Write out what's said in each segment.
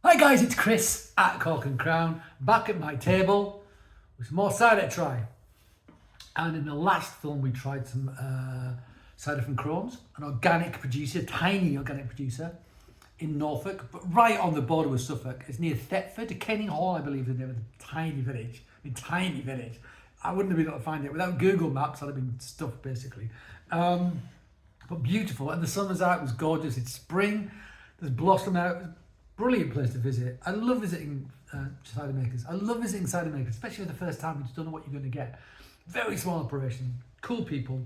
Hi guys, it's Chris at Cork and Crown, back at my table with some more cider to try. And in the last film we tried some cider from Crone's, an organic producer, tiny organic producer in Norfolk, but right on the border with Suffolk. It's near Thetford, Kenning Hall, I believe is the name of the tiny village. Tiny village. I wouldn't have been able to find it. Without Google Maps, I'd have been stuffed basically. But beautiful, and the sun was out, it was gorgeous, it's spring, there's blossom out. Brilliant place to visit. I love visiting cider makers. I love visiting cider makers, especially the first time you just don't know what you're going to get. Very small operation, cool people.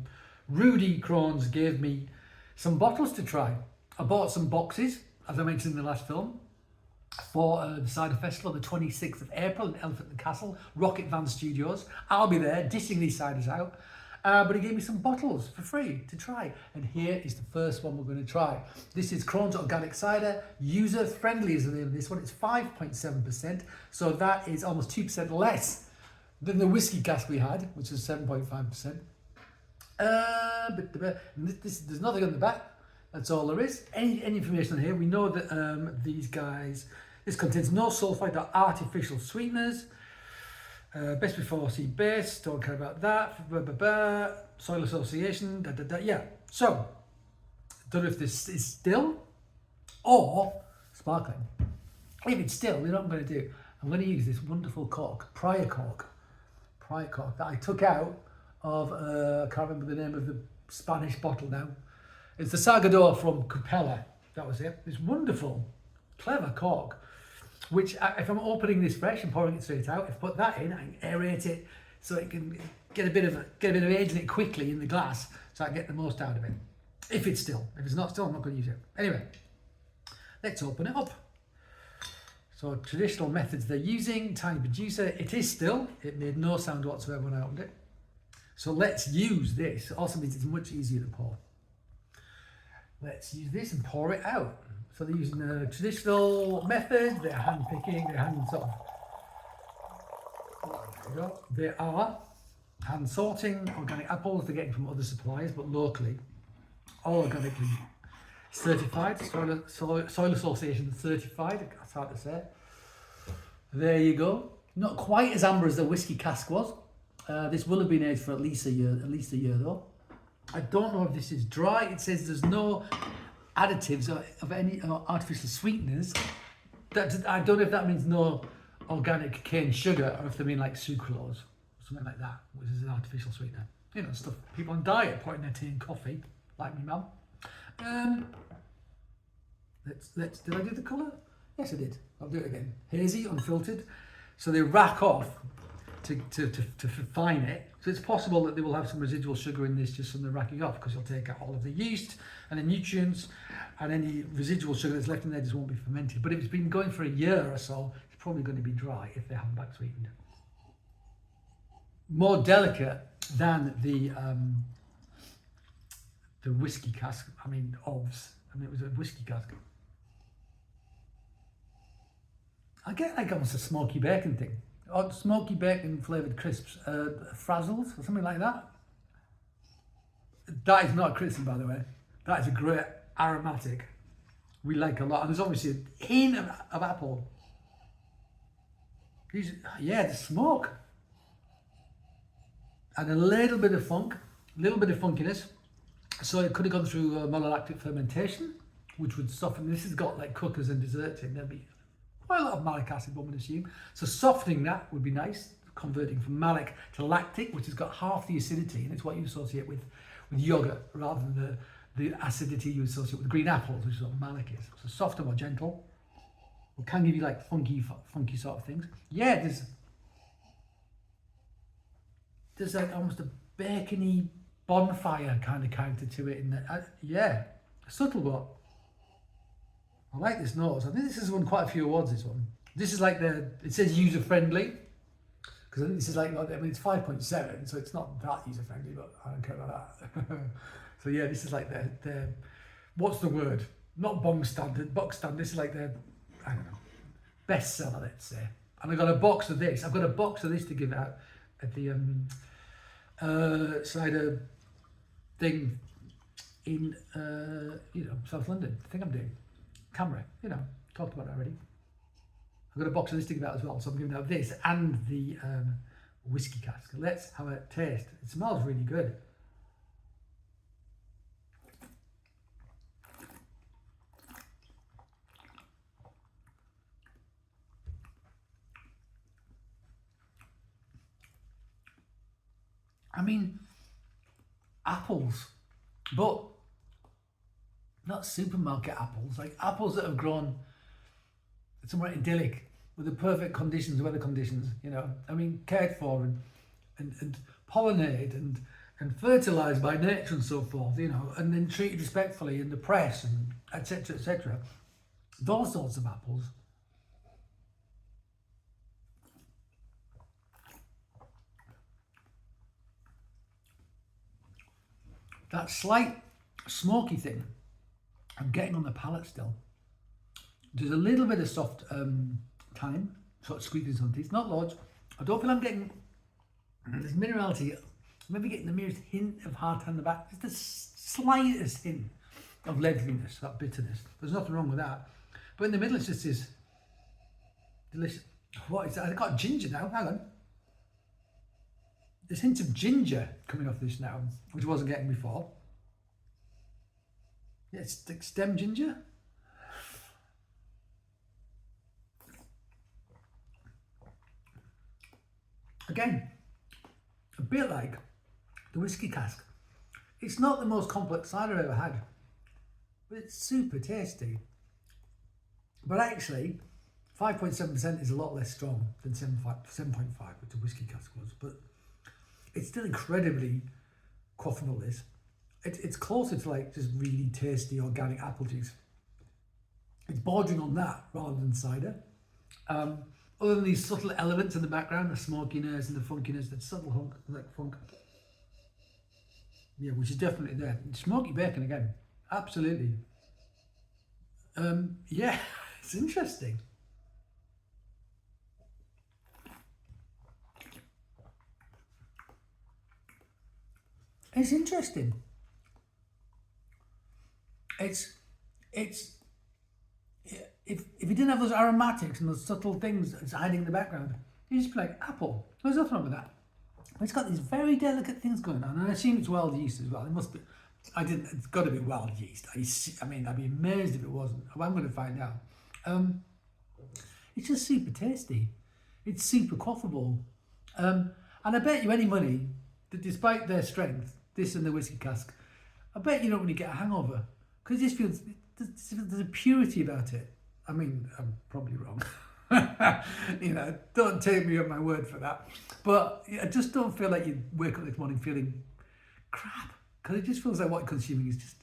Rudy Crones gave me some bottles to try. I bought some boxes, as I mentioned in the last film, for the Cider Festival on the 26th of April in Elephant and Castle, Rocket Van Studios. I'll be there dishing these ciders out. But he gave me some bottles for free to try. And here is the first one we're going to try. This is Crone's Organic Cider. User friendly is the name of this one. It's 5.7%. So that is almost 2% less than the whiskey cask we had, which was 7.5%. There's nothing on the back. That's all there is. Any information on here? We know that these guys, this contains no sulfite or artificial sweeteners. Best before sea base, don't care about that. Soil association, yeah. So, don't know if this is still or sparkling. If it's still, you know what I'm going to do? I'm going to use this wonderful cork, prior cork that I took out of, I can't remember the name of the Spanish bottle now. It's the Salgador from Cupella. That was it. This wonderful, clever cork. Which, if I'm opening this fresh and pouring it straight out, if I put that in, I can aerate it so it can get a bit of age in it quickly in the glass, so I can get the most out of it. If it's still. If it's not still, I'm not going to use it. Anyway, let's open it up. So traditional methods they're using, tiny producer. It is still. It made no sound whatsoever when I opened it. So let's use this. It also means it's much easier to pour. Let's use this and pour it out. So they're using the traditional method, they're hand picking, they're hand sort of, there we go. They are hand sorting organic apples they're getting from other suppliers, but locally, all organically certified, Soil Association certified, that's hard to say. There you go. Not quite as amber as the whiskey cask was. This will have been aged for at least a year though. I don't know if this is dry. It says there's no additives of any artificial sweeteners. I don't know if that means no organic cane sugar or if they mean like sucralose or something like that, which is an artificial sweetener. You know, stuff people on diet put in their tea and coffee, like me mum. Did I do the colour? Yes, I did. I'll do it again. Hazy, unfiltered. So they rack off to refine it. So it's possible that they will have some residual sugar in this just from the racking off, because you'll take out all of the yeast and the nutrients, and any residual sugar that's left in there just won't be fermented. But if it's been going for a year or so, it's probably going to be dry if they haven't back sweetened. More delicate than the whiskey cask. I mean, it was a whiskey cask. I get like almost a smoky bacon thing. Or smoky bacon flavoured crisps, frazzles or something like that. That is not a criticism, by the way. That is a great aromatic we like a lot. And there's obviously a hint of apple. Yeah, the smoke. And a little bit of funk, a little bit of funkiness. So it could have gone through malolactic fermentation, which would soften. This has got like cookers and desserts in. There'd be quite a lot of malic acid, one would assume. So softening that would be nice, converting from malic to lactic, which has got half the acidity, and it's what you associate with yogurt rather than the acidity you associate with green apples, which is what malic is. So softer, more gentle. It can give you like funky sort of things. Yeah, there's like almost a bacony bonfire kind of character to it in there. Yeah, a subtle one. I like this nose. I think this has won quite a few awards, this one. This is like it says user friendly, because I think this is like, I mean, it's 5.7, so it's not that user friendly, but I don't care about that. So yeah, this is like their what's the word? Not box standard. This is like their, I don't know, bestseller, let's say. And I've got a box of this. I've got a box of this to give out at the cider thing in South London. I think I'm doing. Camera, talked about it already. I've got a box of this to give out as well, so I'm giving out this and the whiskey cask. Let's have a taste. It smells really good. I mean, apples, but not supermarket apples, like apples that have grown somewhere idyllic with the perfect conditions, weather conditions, you know. I mean, cared for and pollinated and fertilized by nature and so forth, you know, and then treated respectfully in the press and etc. etc. Those sorts of apples. That slight smoky thing I'm getting on the palate still. There's a little bit of soft thyme, sort of squeezing some teeth, not loads. I don't feel I'm getting this minerality. I'm maybe getting the merest hint of hard on the back. It's the slightest hint of leatheriness, that bitterness. There's nothing wrong with that. But in the middle, it's just this delicious. What is that? I've got ginger now. Hang on. There's hints of ginger coming off this now, which I wasn't getting before. Yeah, it's stem ginger. Again, a bit like the whiskey cask. It's not the most complex cider I've ever had, but it's super tasty. But actually, 5.7% is a lot less strong than 7.5, which the whiskey cask was. But it's still incredibly quaffable, this. It's closer to like just really tasty organic apple juice. It's bordering on that rather than cider. Other than these subtle elements in the background, the smokiness and the funkiness, that subtle funk. Yeah, which is definitely there. Smoky bacon again, absolutely. Yeah, it's interesting. It's interesting. It's if you didn't have those aromatics and those subtle things that's hiding in the background, you just be like apple. There's nothing wrong with that. But it's got these very delicate things going on, and I assume it's wild yeast as well. It must be. It's got to be wild yeast. I mean, I'd be amazed if it wasn't. I'm going to find out. It's just super tasty. It's super quaffable, and I bet you any money that despite their strength, this and the whiskey cask, I bet you don't really get a hangover because it just feels there's a purity about it. I mean, I'm probably wrong. You know, don't take me on my word for that. But I just don't feel like you wake up this morning feeling crap, because it just feels like what you're consuming is just,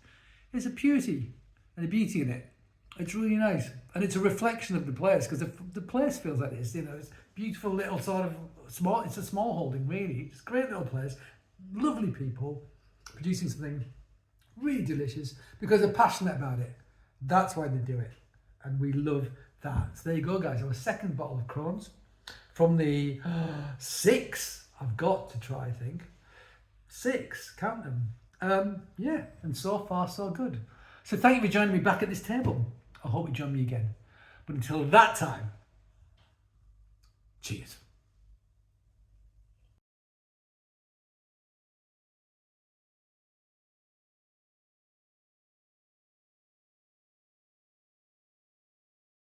there's a purity and a beauty in it. It's really nice. And it's a reflection of the place, because the place feels like this, you know, it's beautiful little sort of small, it's a small holding really. It's a great little place, lovely people, producing something really delicious because they're passionate about it. That's why they do it. And we love that. So there you go, guys. Our second bottle of Crone's from the 6 I've got to try, I think. 6, count them. Yeah, and so far so good. So thank you for joining me back at this table. I hope you join me again. But until that time, cheers.